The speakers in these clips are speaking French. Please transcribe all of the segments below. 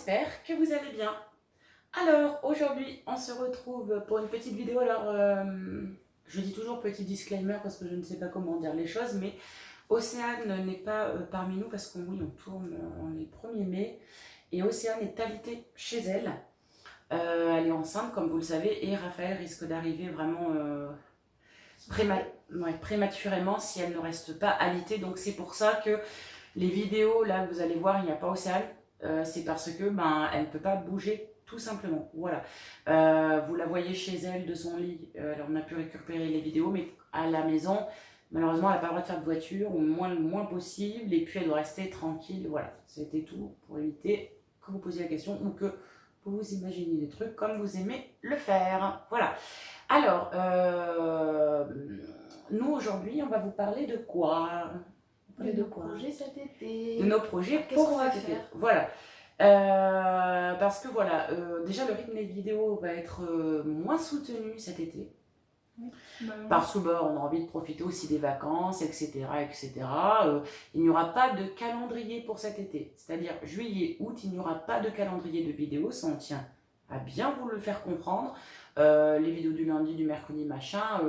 j'espère que vous allez bien. Alors, aujourd'hui, on se retrouve pour une petite vidéo. Alors, je dis toujours petit disclaimer parce que je ne sais pas comment dire les choses, mais Océane n'est pas parmi nous parce qu'on oui, on tourne on est 1er mai et Océane est alitée chez elle. Elle est enceinte, comme vous le savez, et Raphaël risque d'arriver vraiment prématurément si elle ne reste pas alitée. Donc, c'est pour ça que les vidéos là que vous allez voir, il n'y a pas Océane. C'est parce que elle ne peut pas bouger tout simplement. Voilà. Vous la voyez chez elle de son lit. Alors on a pu récupérer les vidéos, mais à la maison, malheureusement, elle n'a pas le droit de faire de voiture, ou le moins possible, et puis elle doit rester tranquille. Voilà, c'était tout pour éviter que vous posiez la question ou que vous vous imaginiez des trucs comme vous aimez le faire. Voilà. Alors, nous aujourd'hui, on va vous parler de quoi? De nos projets cet été. De nos projets pour cet été. Voilà. Parce que voilà, déjà le rythme des vidéos va être moins soutenu cet été. Oui. Parce que on a envie de profiter aussi des vacances, etc. etc. Il n'y aura pas de calendrier pour cet été. C'est-à-dire juillet, août, il n'y aura pas de calendrier de vidéos. Ça, on tient à bien vous le faire comprendre. Les vidéos du lundi, du mercredi, machin,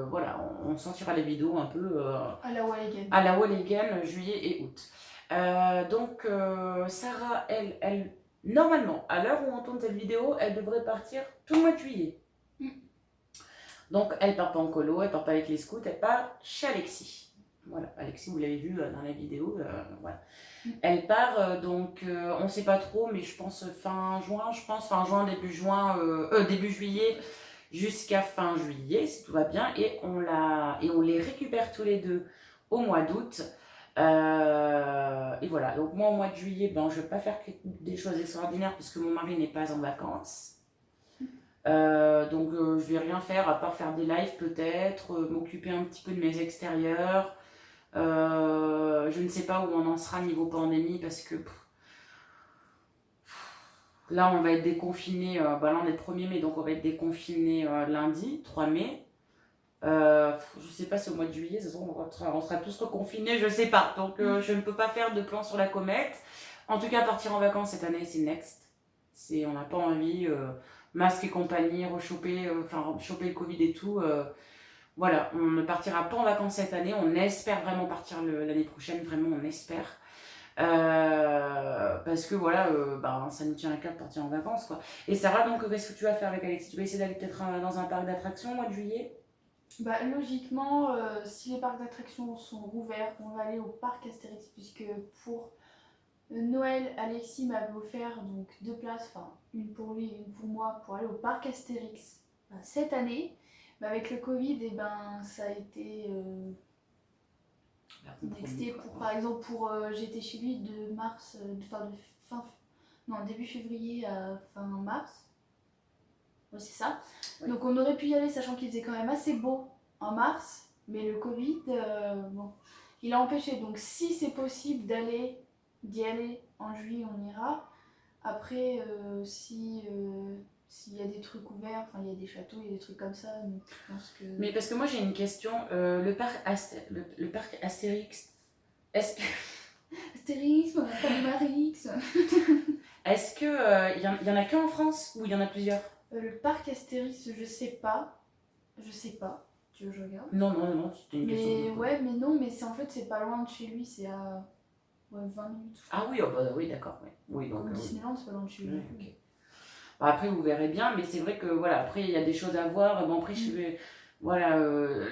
voilà, on sortira les vidéos un peu à la Wall Again. À la Wall Again, juillet et août. Donc Sarah, elle, normalement, à l'heure où on tourne cette vidéo, elle devrait partir tout le mois de juillet. Donc elle part pas en colo, elle part pas avec les scouts, elle part chez Alexis. Voilà, Alexis, vous l'avez vu dans la vidéo, voilà. Elle part, donc on sait pas trop, mais je pense fin juin, début juillet, jusqu'à fin juillet, si tout va bien, et on les récupère tous les deux au mois d'août. Et voilà, donc moi au mois de juillet, je vais pas faire des choses extraordinaires puisque mon mari n'est pas en vacances. Donc je vais rien faire à part faire des lives peut-être, m'occuper un petit peu de mes extérieurs. Je ne sais pas où on en sera niveau pandémie parce que là on va être déconfiné, là on est le 1er mai, donc on va être déconfiné lundi 3 mai. Je sais pas si au mois de juillet, on sera tous reconfinés, je sais pas. Donc je ne peux pas faire de plan sur la comète. En tout cas, partir en vacances cette année, c'est next. On n'a pas envie, masque et compagnie, choper le Covid et tout. Voilà, on ne partira pas en vacances cette année. On espère vraiment partir l'année prochaine, vraiment on espère. Parce que voilà, ça nous tient à cœur de partir en vacances, quoi. Et Sarah, donc qu'est-ce que tu vas faire avec Alexis? Tu vas essayer d'aller peut-être dans un parc d'attractions au mois de juillet? Logiquement, si les parcs d'attractions sont rouverts, on va aller au parc Astérix, puisque pour Noël, Alexis m'avait offert donc 2 places, enfin une pour lui et une pour moi, pour aller au parc Astérix cette année. Mais avec le Covid, ça a été nexté pour, par exemple, j'étais chez lui de mars, début février à fin mars. Ouais, c'est ça. Oui. Donc on aurait pu y aller, sachant qu'il faisait quand même assez beau en mars, mais le Covid, il a empêché. Donc si c'est possible d'y aller en juillet, on ira. Après, s'il y a des trucs ouverts, il y a des châteaux, il y a des trucs comme ça, donc je pense que... Mais parce que moi j'ai une question, le parc Astérix, est-ce que... Astérix, on a pas de Marix. Est-ce que y en a qu'un en France ou il y en a plusieurs? Le parc Astérix, je sais pas. Tu veux que je regarde? Non, c'était une question. Mais non, mais c'est pas loin de chez lui, c'est à 20 minutes. Ah oui, oui, d'accord. Ouais. Oui, donc, comme Disneyland, c'est pas loin de chez lui. Okay. Après, vous verrez bien, mais c'est vrai que voilà, après, il y a des choses à voir. Après, voilà,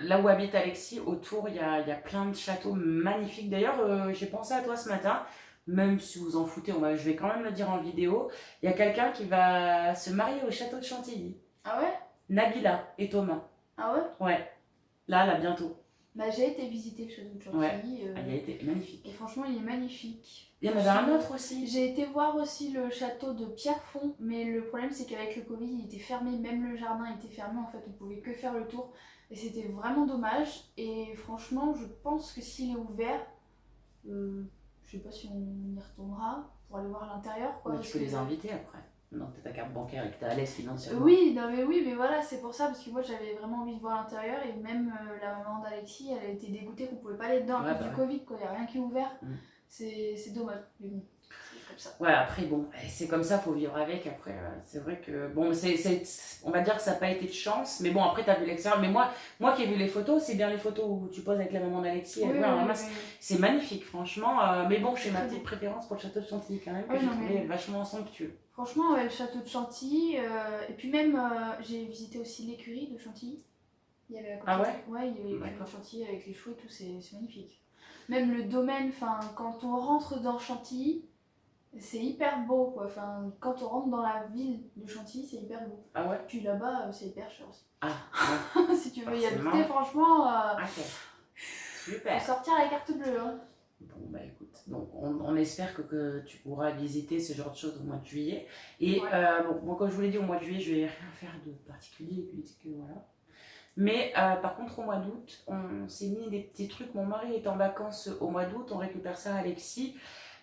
là où habite Alexis, autour, il y a plein de châteaux magnifiques. D'ailleurs, j'ai pensé à toi ce matin, même si vous en foutez, je vais quand même le dire en vidéo. Il y a quelqu'un qui va se marier au château de Chantilly. Ah ouais? Nabila et Thomas. Ah ouais? Ouais, là, bientôt. J'ai été visiter le château de Chantilly. Ouais. Il a été magnifique. Et franchement, il est magnifique. Il y en avait un autre aussi. J'ai été voir aussi le château de Pierrefonds, mais le problème c'est qu'avec le Covid, il était fermé, même le jardin était fermé, en fait, on pouvait que faire le tour. Et c'était vraiment dommage. Et franchement, je pense que s'il est ouvert, je sais pas si on y retournera pour aller voir l'intérieur. Mais tu peux les inviter après. Non, t'as ta carte bancaire et que t'es à l'aise financièrement. Oui, mais voilà, c'est pour ça, parce que moi j'avais vraiment envie de voir l'intérieur, et même la maman d'Alexis, elle a été dégoûtée qu'on pouvait pas aller dedans à cause du Covid, quoi. Il n'y a rien qui est ouvert. c'est dommage, mais bon, c'est comme ça. Ouais, après, bon, c'est comme ça, faut vivre avec. Après, c'est vrai que, bon, on va dire que ça n'a pas été de chance, mais bon, après, t'as vu l'extérieur. Mais moi qui ai vu les photos, c'est bien les photos où tu poses avec la maman d'Alexis. Oui, C'est magnifique, franchement. Mais bon, j'ai ma Très petite beau. préférence pour le château de Chantilly, quand même, que Ouais, j'ai non, trouvé mais- vachement somptueux. Franchement, ouais, le château de Chantilly, et puis même, j'ai visité aussi l'écurie de Chantilly. Il y avait à côté. Ah ouais? Ouais, il y avait l'écurie de D'accord. Chantilly avec les chevaux et tout, c'est magnifique. Même le domaine, enfin, quand on rentre dans Chantilly, c'est hyper beau, quoi. Enfin, quand on rentre dans la ville de Chantilly, c'est hyper beau. Ah ouais? Puis là-bas, c'est hyper cher aussi. Ah, ouais. Si tu veux y Forcément. habiter, franchement, Ok. Super. faut sortir la carte bleue. Hein. Bon, bah écoute, donc on espère que tu pourras visiter ce genre de choses au mois de juillet. Et Ouais. bon, moi, comme je vous l'ai dit, au mois de juillet, je vais rien faire de particulier, puisque voilà. Mais par contre, au mois d'août, on s'est mis des petits trucs. Mon mari est en vacances au mois d'août, on récupère ça à Alexis.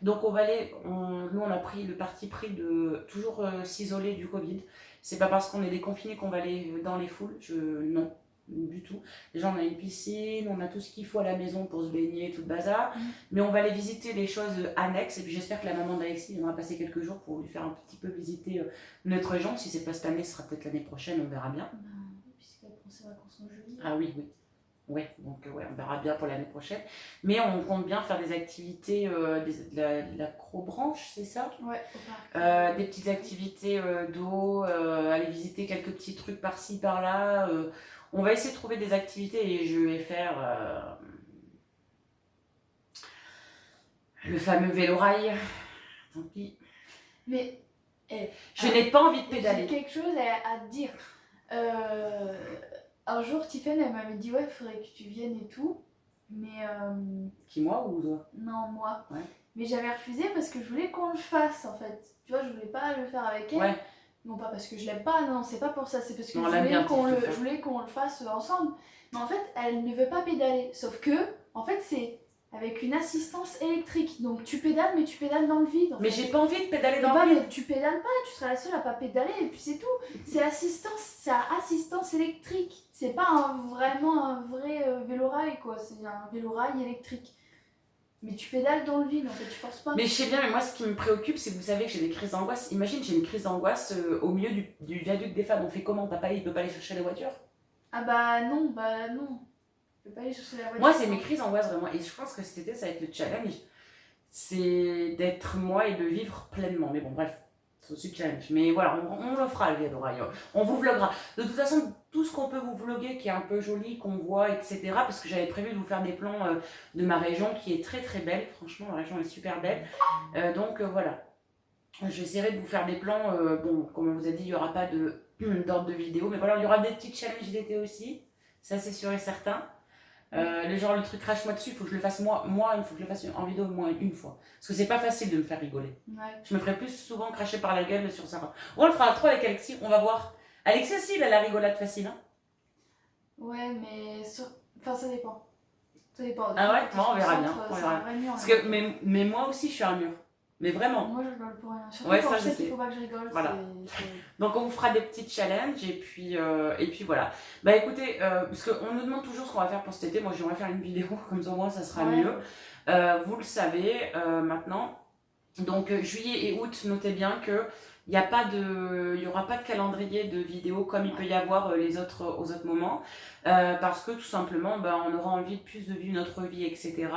Donc on va aller, nous on a pris le parti pris de toujours s'isoler du Covid. C'est pas parce qu'on est déconfiné qu'on va aller dans les foules, non, du tout. Déjà on a une piscine, on a tout ce qu'il faut à la maison pour se baigner, tout le bazar. Mais on va aller visiter les choses annexes et puis j'espère que la maman d'Alexis viendra passer quelques jours pour lui faire un petit peu visiter notre région. Si c'est pas cette année, ce sera peut-être l'année prochaine, on verra bien. Puisqu'elle prend ses vacances en juillet. Ah oui, oui. Ouais, donc ouais, on verra bien pour l'année prochaine. Mais on compte bien faire des activités, de l'acrobranche, c'est ça? Ouais, au parc. Des petites activités d'eau, aller visiter quelques petits trucs par-ci, par-là. On va essayer de trouver des activités et je vais faire le fameux vélo-rail. Tant pis. Mais Je n'ai pas envie de j'ai pédaler. quelque chose à te dire. Un jour, Tiffen, elle m'avait dit, ouais, il faudrait que tu viennes et tout. Mais Qui, moi ou toi? non, moi. Ouais. Mais j'avais refusé parce que je voulais qu'on le fasse, en fait. Tu vois, je voulais pas le faire avec elle. Ouais. Non, pas parce que je l'aime pas, non, c'est pas pour ça. C'est parce que Non, je on l'aime bien, je voulais qu'on le fasse ensemble. Mais en fait, elle ne veut pas pédaler. Sauf que, en fait, c'est avec une assistance électrique. Donc tu pédales, mais tu pédales dans le vide. En Mais fait. j'ai pas envie de pédaler Et dans bah, le vide. mais tu pédales pas, tu seras la seule à pas pédaler et puis c'est tout. C'est assistance électrique. C'est pas vraiment un vrai vélo-rail quoi, c'est un vélo-rail électrique. Mais tu pédales dans le vide en fait, tu forces pas. Mais je sais bien, mais moi ce qui me préoccupe, c'est que vous savez que j'ai des crises d'angoisse. Imagine, j'ai une crise d'angoisse au milieu du viaduc des femmes. On fait comment? Papa, il peut pas aller chercher la voiture? Ah bah non. Je peux pas aller chercher la voiture. Moi, c'est mes crises d'angoisse vraiment. Et je pense que cet été, ça va être le challenge. C'est d'être moi et de vivre pleinement. Mais bon, bref, c'est aussi le challenge. Mais voilà, on le fera, le vélo-rail. On vous vloguera. De toute façon, tout ce qu'on peut vous vloguer, qui est un peu joli, qu'on voit, etc. Parce que j'avais prévu de vous faire des plans de ma région qui est très très belle. Franchement, la région est super belle. Donc voilà. J'essaierai de vous faire des plans. Bon, comme on vous a dit, il n'y aura pas d'ordre de vidéo. Mais voilà, il y aura des petits challenges d'été aussi. Ça, c'est sûr et certain. Le truc crache-moi dessus, il faut que je le fasse moi, il faut que je le fasse en vidéo au moins une fois. Parce que c'est pas facile de me faire rigoler. Ouais. Je me ferai plus souvent cracher par la gueule sur Sarah. On le fera trop avec Alexis, on va voir. Alexis aussi, il a la rigolade facile. Hein. Ouais, mais enfin ça dépend. Ça dépend. Ah ouais, bon, on verra bien. On C'est verra. un vrai mur. Parce que, mais moi aussi, je suis un mur. Mais vraiment. Moi je rigole pour rien. Surtout Ouais, quand ça, je je sais qu'il sais. faut pas que je rigole. Voilà. c'est- Donc on vous fera des petits challenges et puis voilà. Bah écoutez, parce qu'on nous demande toujours ce qu'on va faire pour cet été. Moi j'aimerais faire une vidéo, comme ça au moins ça sera Ouais. mieux. Vous le savez maintenant. Donc juillet et août, notez bien que il y aura pas de calendrier de vidéos comme il peut y avoir aux autres moments. Parce que tout simplement, on aura envie de plus de vivre notre vie, etc.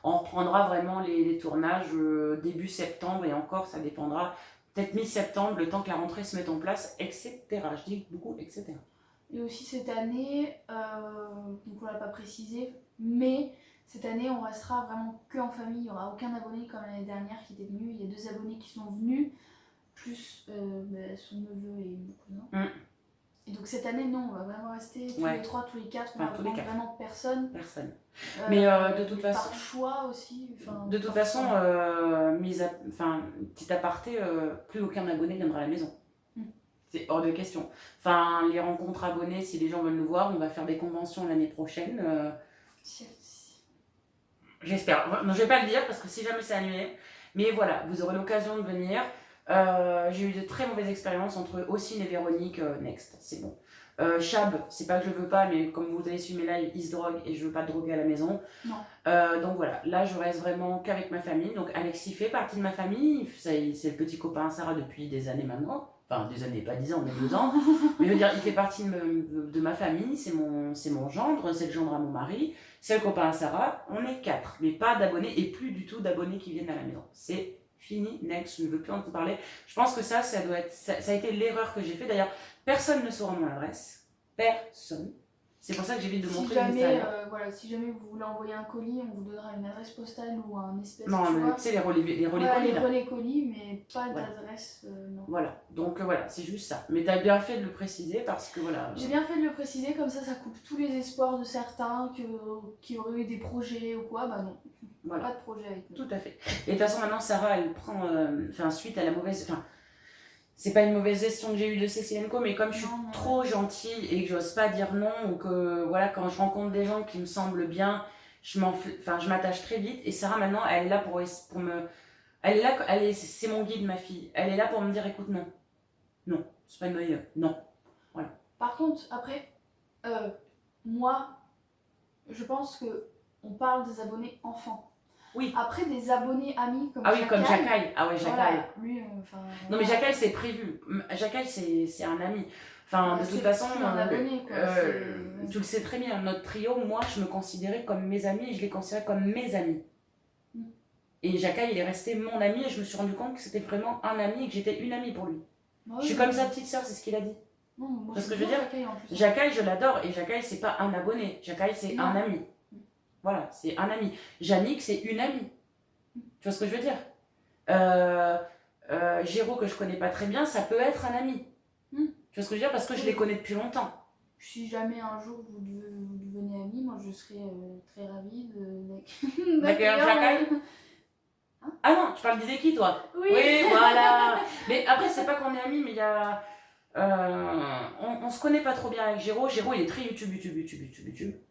On reprendra vraiment les tournages début septembre et encore ça dépendra. Peut-être mi-septembre, le temps que la rentrée se mette en place, etc. Je dis beaucoup, etc. Et aussi cette année, donc on l'a pas précisé, mais cette année on restera vraiment que en famille, il n'y aura aucun abonné comme l'année dernière qui était venu, il y a 2 abonnés qui sont venus, plus son neveu et mon cousin. Et donc cette année non, on va vraiment rester tous les 3, tous les 4, on va prendre vraiment personne. Personne. Mais de toute façon... Par choix aussi. De toute façon, petit aparté, plus aucun abonné viendra à la maison. C'est hors de question. Enfin, les rencontres abonnés, si les gens veulent nous voir, on va faire des conventions l'année prochaine. J'espère. Non, je vais pas le dire parce que si jamais c'est annulé. Mais voilà, vous aurez l'occasion de venir. J'ai eu de très mauvaises expériences entre Ossine et Véronique. Next, c'est bon. Chab, c'est pas que je veux pas, mais comme vous avez suivi mes lives, il se drogue et je veux pas te droguer à la maison. Non. Donc voilà, là je reste vraiment qu'avec ma famille. Donc Alexis fait partie de ma famille, c'est le petit copain à Sarah depuis des années maintenant. Enfin, des années, pas 10 ans, mais 2 ans. Mais je veux dire, il fait partie de ma famille, c'est mon gendre, c'est le gendre à mon mari, c'est le copain à Sarah. On est 4, mais pas d'abonnés et plus du tout d'abonnés qui viennent à la maison. C'est fini, next, je ne veux plus en parler. Je pense que ça a été l'erreur que j'ai fait. D'ailleurs, personne ne saura mon adresse. Personne. C'est pour ça que j'évite de montrer voilà, si jamais vous voulez envoyer un colis, on vous donnera une adresse postale ou un espèce non, tu sais, les relais colis. Les relais colis, mais pas d'adresse, non. Voilà, donc voilà, c'est juste ça. Mais tu as bien fait de le préciser parce que voilà. J'ai bien fait de le préciser, comme ça coupe tous les espoirs de certains qui auraient eu des projets ou quoi. Bah non, voilà. Pas de projet avec nous. Tout à fait. Et de toute façon, maintenant, Sarah, elle prend. Suite à la mauvaise. Enfin, c'est pas une mauvaise gestion que j'ai eue de Cécilenco, mais comme je suis trop gentille et que j'ose pas dire non, ou que voilà, quand je rencontre des gens qui me semblent bien, je m'attache très vite. Et Sarah, maintenant, elle est là pour me. Elle est là, c'est mon guide, ma fille. Elle est là pour me dire écoute, non. Non, c'est pas une bonne non. Voilà. Par contre, après, moi, je pense que on parle des abonnés enfants. Oui. Après, des abonnés amis comme Jacaille. Comme Jacaille. Ah ouais, Jacaille. Voilà, lui, non, mais Jacaille, c'est prévu. Jacaille, c'est un ami. Enfin, de toute façon, un abonné, quoi. Tu le sais très bien, notre trio, moi, je me considérais comme mes amis et je les considérais comme mes amis. Et Jacaille, il est resté mon ami et je me suis rendu compte que c'était vraiment un ami et que j'étais une amie pour lui. Je suis comme sa petite sœur, c'est ce qu'il a dit. Non, moi, parce que je veux dire, Jacaille, je l'adore et Jacaille, c'est pas un abonné. Jacaille, c'est un ami. Voilà, c'est un ami. Yannick, c'est une amie. Tu vois ce que je veux dire Géraud, que je connais pas très bien, ça peut être un ami. Tu vois ce que je veux dire? Parce que je les connais depuis longtemps. Si jamais un jour vous devenez amis, moi je serais très ravie d'accueillir Jacaille. Hein? Ah non, tu parles d'Ideki, toi? Oui, voilà. Mais après, c'est pas qu'on est amis, mais il y a... on se connaît pas trop bien avec Géraud. Géraud, il est très YouTube.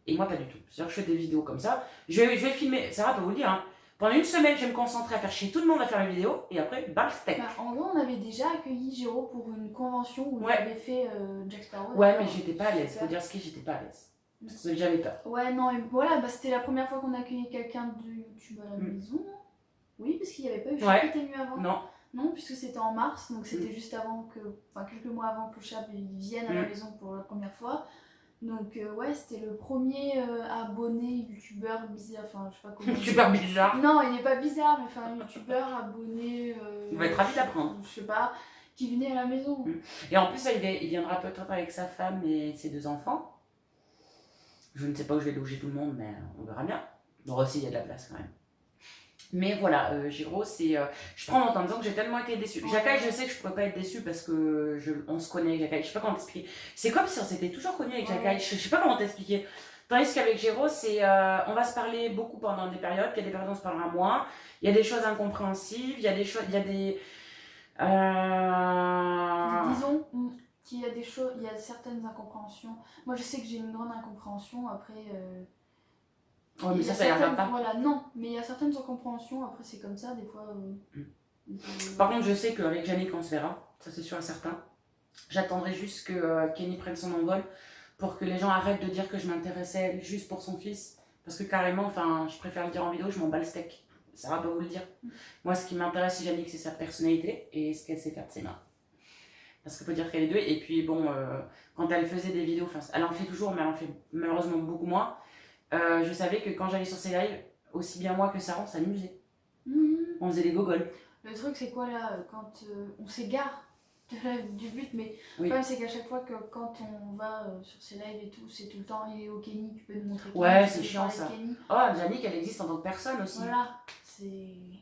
Et moi, pas du tout. C'est-à-dire que je fais des vidéos comme ça. Je vais filmer, Sarah peut vous le dire, hein. Pendant une semaine, je vais me concentrer à faire chier tout le monde à faire une vidéo. Et après, bam, steak. En gros, on avait déjà accueilli Géraud pour une convention où il avait fait Jack Sparrow. Ouais, mais j'étais pas à l'aise. Faut dire ce qui, j'étais pas à l'aise. Parce que j'avais peur. Ouais, non, et voilà, c'était la première fois qu'on accueillait quelqu'un de YouTube à la maison. Oui, parce qu'il n'y avait pas eu Chab qui était venu avant. Non, puisque c'était en mars, donc c'était juste avant quelques mois avant que Chab vienne à la maison pour la première fois. Donc ouais, c'était le premier abonné youtubeur bizarre, enfin je sais pas comment... Youtubeur bizarre. Non, il n'est pas bizarre, mais enfin youtubeur abonné... il va être ravi d'apprendre. Je sais pas, qui venait à la maison. Et en plus, il viendra peut-être avec sa femme et ses 2 enfants. Je ne sais pas où je vais loger tout le monde, mais on verra bien. Bon, aussi, il y a de la place quand même. Mais voilà, Géraud, c'est... je prends mon temps en disant que j'ai tellement été déçue. Jacaille, je sais que je pourrais pas être déçue parce que on se connaît avec Jacaille. Je sais pas comment t'expliquer. C'est comme si on s'était toujours connus avec Jacaille. Je sais pas comment t'expliquer. Tandis qu'avec Géraud, c'est... on va se parler beaucoup pendant des périodes. Il y a des périodes où on se parlera moins. Il y a des choses incompréhensibles. Il y a des choses... Disons qu'il y a des choses... Il y a certaines incompréhensions. Moi, je sais que j'ai une grande incompréhension. Après... Ouais, mais ça y regarde pas. Voilà, non, mais il y a certaines incompréhensions, après c'est comme ça, des fois... Par contre, je sais qu'avec Yannick, on se verra, ça c'est sûr et certain. J'attendrai juste que Kenny prenne son envol pour que les gens arrêtent de dire que je m'intéressais à elle juste pour son fils. Parce que carrément, enfin, je préfère le dire en vidéo, je m'en bats le steak. Sarah peut vous le dire. Moi, ce qui m'intéresse chez Yannick, c'est sa personnalité et ce qu'elle sait faire de ses mains. Parce qu'il faut dire qu'elle est douée. Et puis bon, quand elle faisait des vidéos, elle en fait toujours, mais elle en fait malheureusement beaucoup moins. Je savais que quand j'allais sur ses lives, aussi bien moi que Sarah, on s'amusait. On faisait des gogoles. Le truc, c'est quoi là, quand on s'égare du but, mais le problème, c'est qu'à chaque fois que quand on va sur ses lives et tout, c'est tout le temps il est au Kenny, tu peux nous montrer Kenny. Ouais, c'est chiant ça. Oh, Yannick, elle existe en tant que personne aussi. Voilà.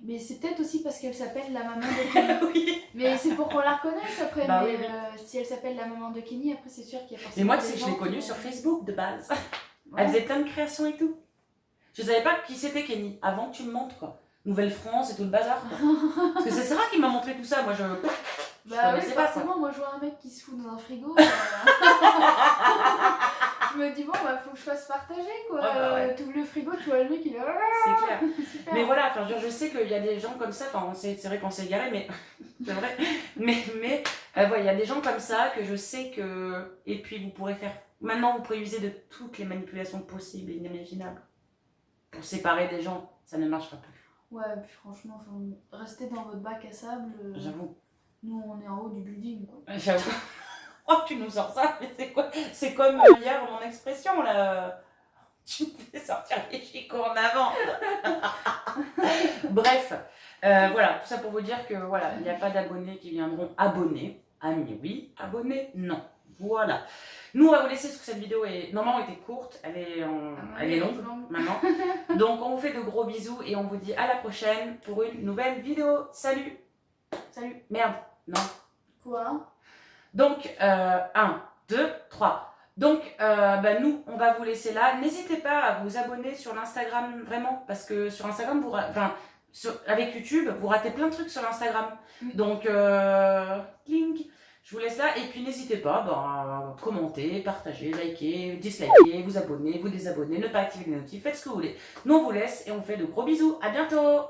Mais c'est peut-être aussi parce qu'elle s'appelle la maman de Kenny. Oui. Mais c'est pour qu'on la reconnaisse après. Bah, mais si elle s'appelle la maman de Kenny, après c'est sûr qu'il y a forcément. Mais moi, tu sais que je l'ai connue sur Facebook de base. Elle faisait plein de créations et tout. Je savais pas qui c'était Kenny, avant que tu me montres quoi. Nouvelle-France et tout le bazar quoi. Parce que c'est Sarah qui m'a montré tout ça, moi je bah oui, forcément, moi je vois un mec qui se fout dans un frigo. Je Je me dis, bon, bah, faut que je fasse partager, quoi. Ouais, bah ouais. Tu ouvres le frigo, tu vois le mec, il est... C'est clair. Super. Mais voilà, enfin, je sais qu'il y a des gens comme ça, enfin, c'est vrai qu'on s'est égaré, mais c'est vrai. Mais voilà, il y a des gens comme ça que je sais que. Et puis vous pourrez faire. Maintenant, vous pourrez user de toutes les manipulations possibles et inimaginables pour séparer des gens. Ça ne marchera plus. Ouais, puis franchement, restez dans votre bac à sable. J'avoue. Nous, on est en haut du building, quoi. J'avoue. Oh, tu nous sors ça, mais c'est quoi? C'est comme hier mon expression là. Tu me fais sortir les chicots en avant. Bref, voilà, tout ça pour vous dire que voilà, il n'y a pas d'abonnés qui viendront abonner. Amis, oui, abonnés, non. Voilà. Nous, on va vous laisser parce que cette vidéo est normalement était courte, elle est longue maintenant. Donc, on vous fait de gros bisous et on vous dit à la prochaine pour une nouvelle vidéo. Salut. Salut. Merde, non. Quoi? Donc, 1, 2, 3. Donc, nous, on va vous laisser là. N'hésitez pas à vous abonner sur l'Instagram, vraiment, parce que sur Instagram, avec YouTube, vous ratez plein de trucs sur l'Instagram. Donc, cling, je vous laisse là. Et puis, n'hésitez pas à commenter, partager, liker, disliker, vous abonner, vous désabonner, ne pas activer les notifs, faites ce que vous voulez. Nous, on vous laisse et on vous fait de gros bisous. À bientôt!